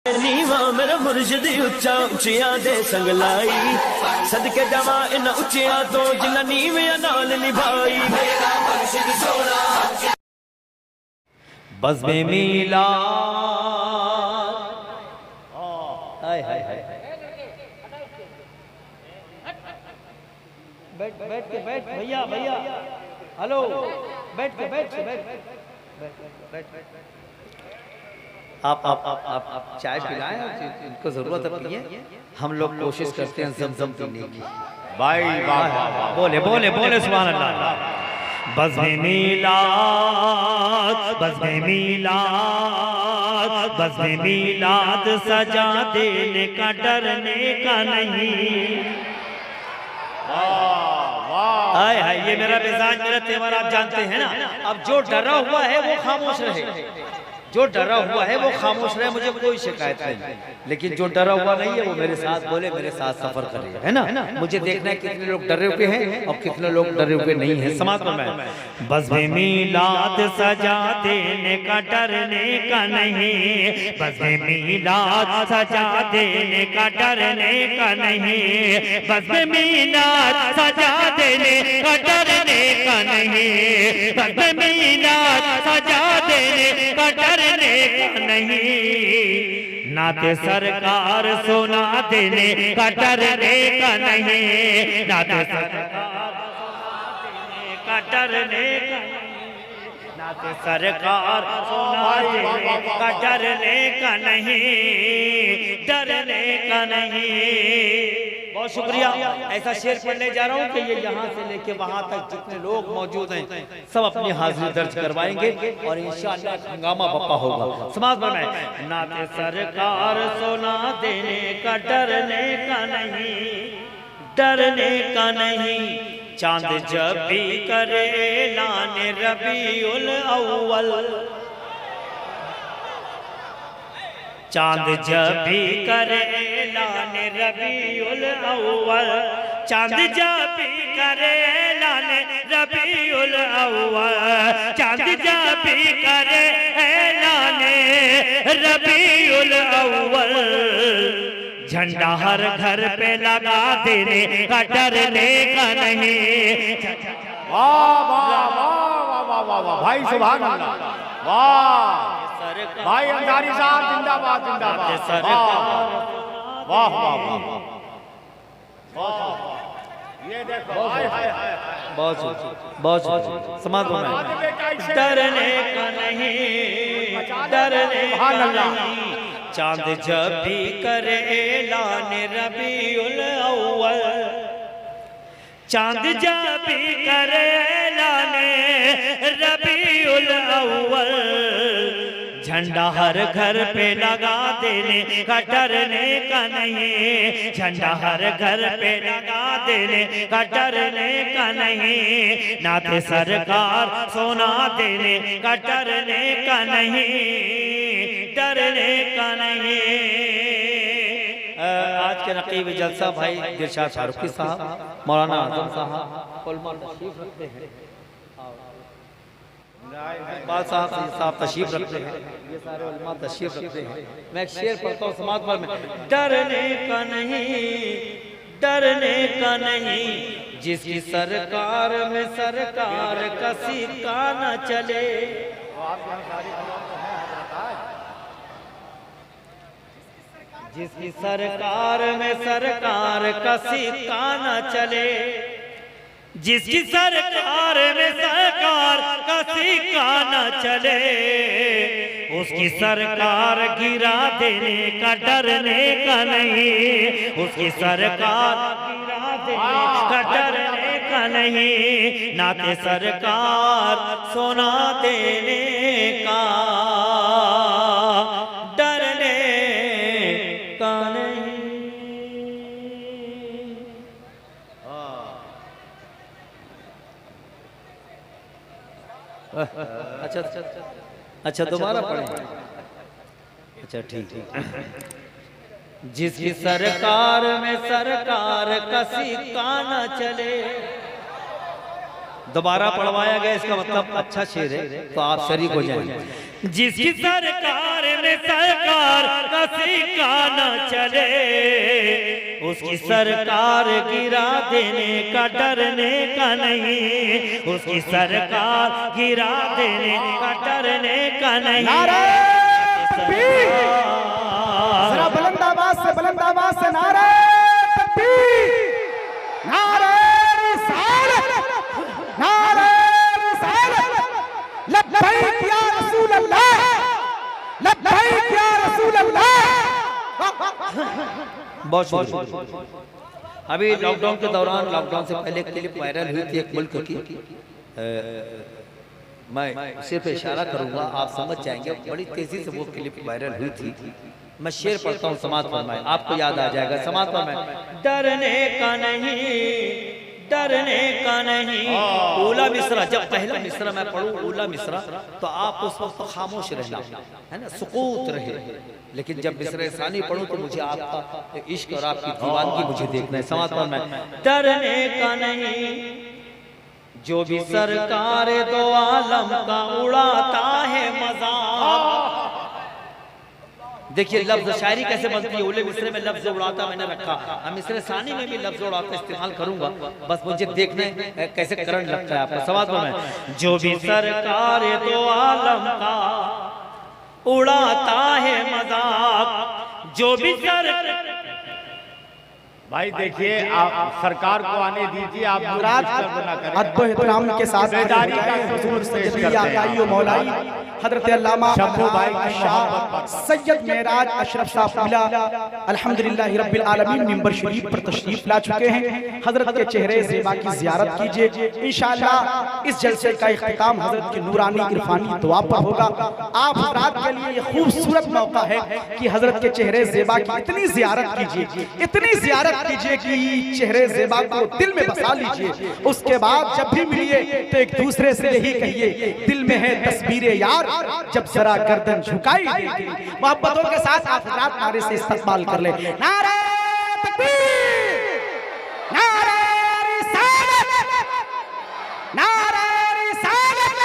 नीवा मेरा मुर्शिद उच्चा उचिया दे संगलाई सदके जावा इन उचिया तो जिन्ना नीविया नाल निभाई मेरा मुर्शिद सोना बज़्मे मिला हाय हाय हाय बैठ बैठ के बैठ भैया भैया हेलो बैठ के बैठ बैठ आप चाय पिलाएं, इनको जरूरत है, हम लोग कोशिश करते हैं ज़मज़म पीने की। भाई वाह वाह वाह, बोले बोले बोले सुभान अल्लाह। बज़्मे मिलाद बज़्मे मिलाद बज़्मे मिलाद सजा देने का डरने का नहीं। हाय हाय, ये मेरा मिजाज मेरा त्योहार आप जानते हैं ना। अब जो डरा हुआ है वो खामोश रहे, जो डरा हुआ है वो खामोश रहे, मुझे कोई शिकायत नहीं। लेकिन जो डरा हुआ नहीं है वो मेरे साथ बोले, मेरे साथ सफर करे, है ना। मुझे देखना है कितने लोग डरे हुए हैं और कितने लोग डरे हुए नहीं हैं। समाज में बज़्मे मिलाद सजा देने का डरने का नहीं, बज़्मे मिलाद सजा देने का डरने का नहीं, बज़्मे मिलाद सजा देने का डरने का नहीं, बज़्मे मिलाद सजा देने का डरने का नहीं। नाते सरकार सुना देने का डरने का नहीं, नाते सरकार देने का डरने का नहीं, नाते सरकार सुना देने का डरने का नहीं, डरने का नहीं। बहुत शुक्रिया। ऐसा शेर पढ़ने जा रहा हूँ कि ये यहाँ से लेके वहाँ तक जितने लोग मौजूद हैं सब अपनी हाजिरी दर्ज करवाएंगे और इंशाअल्लाह हंगामा बप्पा होगा। समाज में नाते सरकार सोना देने का डरने का नहीं, डरने का नहीं। चांद जब भी करे लाने रबीउल अव्वल, चांद जब भी करे लाने रबीउल अव्वल, चांद जब भी करे लाने रबीउल अव्वल, चांद जब भी करे लाने रबीउल अव्वल, झंडा हर घर पे लगा देने का डरने का नहीं। वाह वाह वाह वाह वाह वाह भाई सुभान अल्लाह, वाह भाई अंसारी साहब जिंदाबाद जिंदाबाद, वाह वाह वाह वाह। ये देखो हाय हाय हाय, बहुत समाज में डरने का नहीं, डरने का नहीं। चांद जब भी करे लाने रबीउल अव्वल, चांद जब भी करे लाने रबीउल अव्वल, झंडा हर घर पे लगा देने का डरने का नहीं, झंडा हर घर पे लगा देने का डरने का नहीं। नाते सरकार सोना देने का डरने का नहीं, डरने का नहीं। आज के नकीब जलसा भाई दिलशाद फारूकी साहब, मौलाना आजम साहब उलमा तशरीफ रखते हैं, साहब तशरीफ रखते हैं, ये सारे उलमा तशरीफ रखते हैं। मैं एक शेर पढ़ता हूँ समाज भर में। डरने का नहीं, डरने का नहीं, जिसकी सरकार में सरकार का सिक्का न चले, जिसकी सरकार में सरकार का सिक्का न चले, जिसकी सरकार में सरकार का सिक्का न चले, उसकी सरकार गिरा देने का डरने का नहीं, उसकी सरकार गिरा देने का डरने का नहीं। नाते सरकार सोना देने का डरने का नहीं। अच्छा अच्छा अच्छा, दोबारा पढ़ें। अच्छा ठीक। जिसकी सरकार में सरकार का सिक्का न चले, दोबारा पढ़वाया गया, इसका मतलब अच्छा शेर है तो आप शरीक हो जाएंगे। जिसकी सरकार अपने सरकार का सिक्का न चले, उसकी सरकार गिरा देने का डरने का नहीं, उसकी सरकार गिरा देने का डरने का नहीं। जरा बुलंद आवाज से नारे तकबीर, नारे रिसालत, नारे रिसालत, लब्बैक या रसूल अल्लाह, लब्बैक या रसूल अल्लाह। बहुत शुक्रिया। अभी लॉकडाउन के दौरान, लॉकडाउन से पहले क्लिप वायरल हुई थी एक मुल्क की, मैं सिर्फ इशारा करूंगा, आप समझ जाएंगे, बड़ी तेजी से वो क्लिप वायरल हुई थी। मैं शेर पढ़ता हूँ, समाज फरमाए, आपको याद आ जाएगा। समाज फरमाए, डरने का नहीं, डरने का नहीं। ओला मिसरा, जब पहला मिसरा मैं पढ़ूं ओला मिसरा, तो आप उस वक्त खामोश रहना, है ना, सुकूत रहे। लेकिन जब मिसरा सानी पढ़ूं तो मुझे आपका इश्क और आपकी दीवानगी मुझे देखना है। समाज फरमाए, डरने का नहीं, जो भी सरकार दो आलम का उड़ाता है मजाक। देखिए लफ्ज शायरी कैसे बनती है, ओले मिसरे में लफ्ज उड़ाता मैंने रखा, हम मिसरे सानी में भी लफ्ज उड़ाता इस्तेमाल करूंगा, बस मुझे देखने कैसे करंट लगता है आपको। सवाल में, जो भी सरकार दो आलम का उड़ाता है मजाक, जो भी भाई देखिए, आप सरकार को आने दीजिए, आप अदब एहतराम के साथ हजरत अल्लामा सैयद मेराज अशरफ साहब अल्हम्दुलिल्लाह रब्बिल आलमीन मिंबर शरीफ पर तशरीफ ला चुके हैं। हजरत के चेहरे ज़ेबा की ज़ियारत कीजिए। इंशाअल्लाह इस जलसे का इख्तिताम हजरत की नूरानी इरफानी दुआ पर होगा। आप हजरात के लिए ये खूबसूरत मौका है कि हजरत के चेहरे ज़ेबा की इतनी ज़ियारत कीजिए, इतनी ज़ियारत कीजिए कि चेहरे ज़ेबा को दिल में बसा लीजिए। उसके बाद जब भी मिलिए तो एक दूसरे से यही कहिए, दिल में है तस्वीरें यार, जब जरा गर्दन झुकाई मोहब्बतों के साथ आप हज़रात नारे से इस्तकबाल कर ले। नारे तकबीर, नारे रिसालत, नारे रिसालत,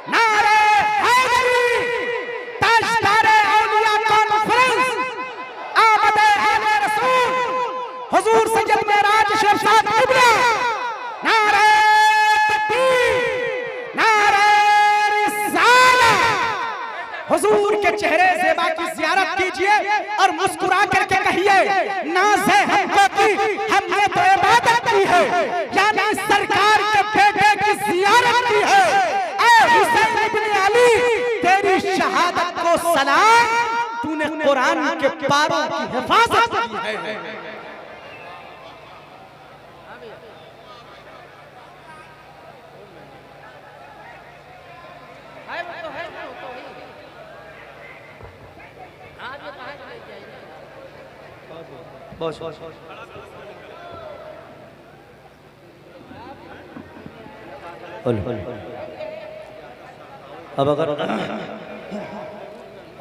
नारे हैदरी, ताजदारे औलिया कॉन्फ्रेंस, आमद अहले रसूल हुजूर सैयद मेराज अशरफ साहब क़िबला। नारे तकबीर, नारे रिसालत। हुजूर के चेहरे ज़ेबा की ज़ियारत कीजिए और मुस्कुरा करके कहिए, नाज़ है हमको की हमने तो इबादत की है, यानी सरकार के बेटे की ज़ियारत की है। ऐ हुसैन इब्न अली, तेरी शहादत को सलाम, तूने कुरान के पारों की हिफाजत की है।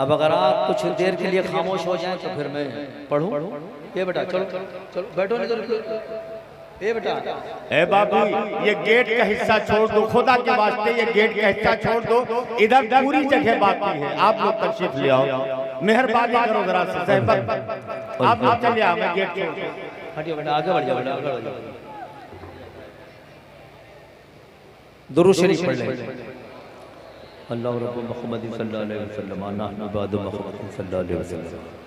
अब अगर आप कुछ देर के लिए खामोश हो जाएं तो फिर मैं पढ़ूं। ये बेटा चलो चलो बैठो, नहीं तो ये बेटा, ए बाबू ये गेट का हिस्सा छोड़ दो, खुदा के वास्ते ये गेट का हिस्सा छोड़ दो, इधर पूरी जगह बाकी है, आप लोग तशरीफ ले आओ, मेहरबानी करो जरा से, आप लोग चलिए आओ, मैं गेट छोड़, हटियो बेटा, आगे बढ़ जाओ बेटा, आगे बढ़ जाओ। दुरूद शरीफ पढ़ लें। अल्लाह रब्बु मुहम्मद सल्लल्लाहु अलैहि वसल्लम नहनु बादु मुहम्मद सल्लल्लाहु अलैहि वसल्लम।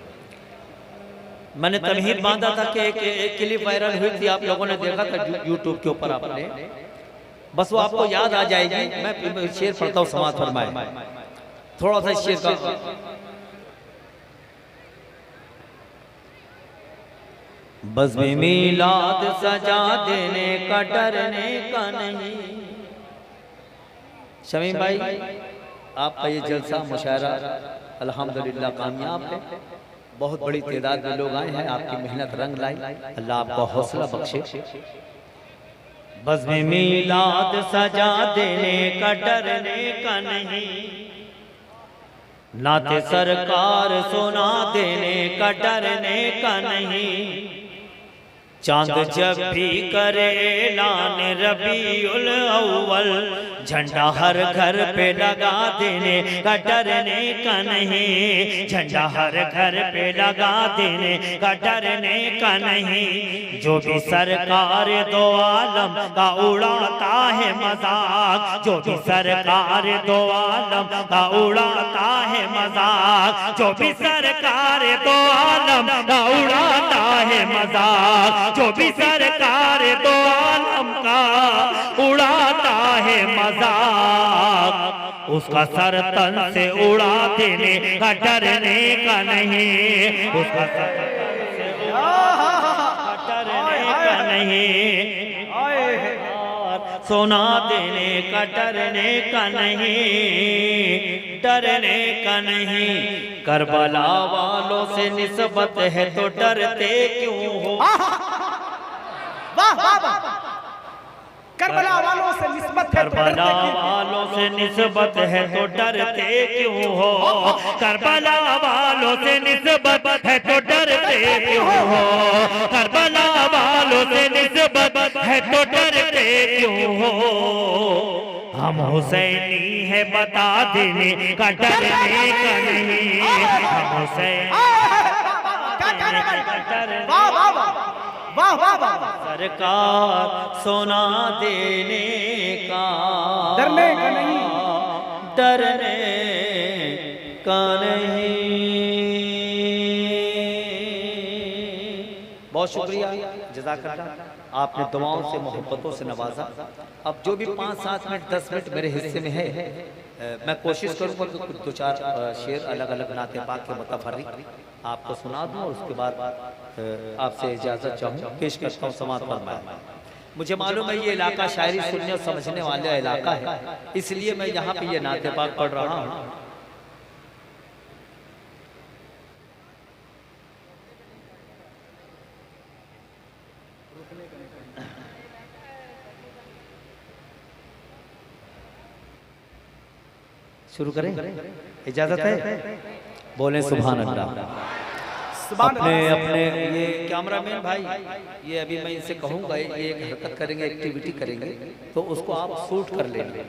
मैंने तमहीद बांधा था कि एक क्लिप वायरल हुई थी, आप लोगों ने देखा था यूट्यूब के ऊपर आपने, बस वो आपको याद आ जाएगी। मैं शेर पढ़ता हूँ, समाज फरमाए थोड़ा सा शेर का। बज़्म मीलाद सजा देने का डरने का नहीं। शमीम भाई, आपका ये जलसा मुशायरा अल्हम्दुलिल्लाह कामयाब है, बहुत बड़ी तादाद में लोग आए हैं, आपकी मेहनत रंग लाई, अल्लाह आपको हौसला बख्शे। बज़्म मीलाद सजा देने का डरने का नहीं, नाते सरकार सुना देने का डरने का नहीं, चांद जब भी करे ऐलान रबीउल अव्वल, झंडा हर घर पे लगा देने का डरने का नहीं, झंडा हर घर पे लगा देने का डरने का नहीं। जो भी सरकार दो आलम का उड़ाता है मजाक, जो भी सरकार दो आलम का उड़ाता है मजाक, जो भी सरकार दो आलम का उड़ाता है मजाक, जो भी सरकार दो आलम का उड़ाता है मजाक, उसका सर तन से उड़ा देने का डरने का नहीं, उसका सर तन से उड़ा डरने का नहीं, सोना देने का डरने का नहीं, डरने का नहीं। करबला वालों से निस्बत है तो डरते क्यों हो? वाह वाह वाह, करबला वालों से निस्बत है तो करबला वालों से निस्बत है तो डरते क्यों हो? करबला वालों से निस्बत है तो डरते क्यों हो? करबला वालों से निस्बत है तो डरते क्यों हो? हम हुसैनी है बता देने का डरने का नहीं, हम हुसैनी वाह वाह वाह वाह वाह, सरकार सोना देने का डरने का नहीं, डरने का नहीं। बहुत शुक्रिया, जज़ाकल्लाह। आपने दुआओं से मोहब्बतों से नवाजा। अब जो भी 5-7 मिनट 10 मिनट मेरे हिस्से में है, मैं कोशिश करूँगा कि कुछ 2-4 शेर अलग अलग नाते पाक के मुतफर्रिक आपको सुना दूँ और उसके बाद आपसे इजाज़त चाहूँ। पेश करता हूँ, समाअत फरमाएं। मुझे मालूम है ये इलाका शायरी सुनने और समझने वाला इलाका है, इसलिए मैं यहाँ पे ये नाते पाक पढ़ रहा हूँ। शुरू करें? इजाजत है? बोले सुभान अल्लाह। अपने अपने ये कैमरामैन भाई, ये अभी मैं इनसे कहूँगा ये एक हरकत करेंगे, एक्टिविटी करेंगे, तो उसको आप शूट कर लेंगे,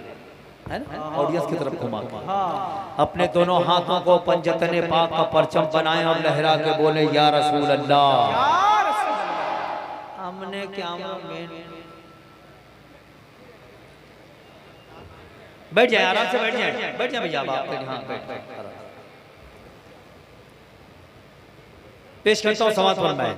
है ना, ऑडियंस की तरफ घुमा के। अपने दोनों हाथों को पंजतने पाक का परचम बनाएं और लहरा के बोले या रसूल अल्लाह। हमने कैमरामैन बैठ जाए, आराम से बैठ जाए, बैठ जाए भैया, आप यहाँ बैठ। पेश करता हूँ समाअत फरमाएं।